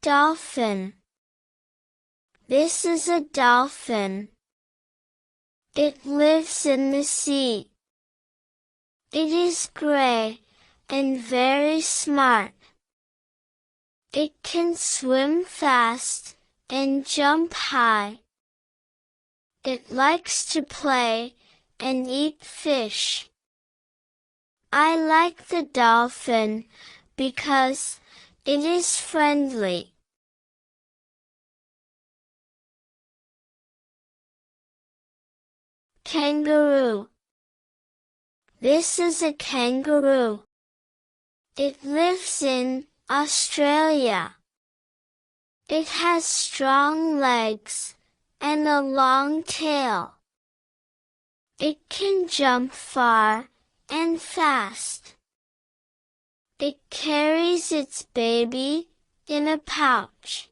Dolphin. This is a dolphin. It lives in the sea. It is gray and very smart. It can swim fast and jump high. It likes to play and eat fish. I like the dolphin because it is friendly. Kangaroo. This is a kangaroo. It lives in Australia. It has strong legs and a long tail. It can jump far and fast. It carries its baby in a pouch.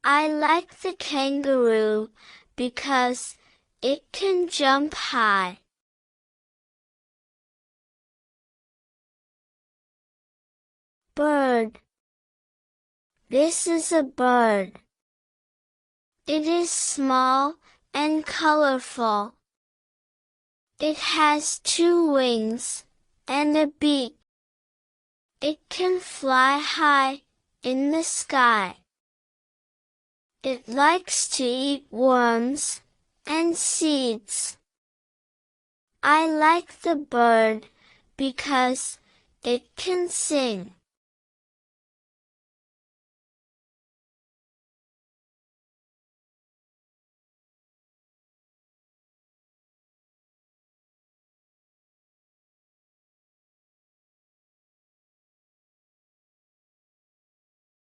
I like the kangaroo because it can jump high. Bird. This is a bird. It is small and colorful. It has 2 wings and a beak. It can fly high in the sky. It likes to eat worms and seeds. I like the bird because it can sing.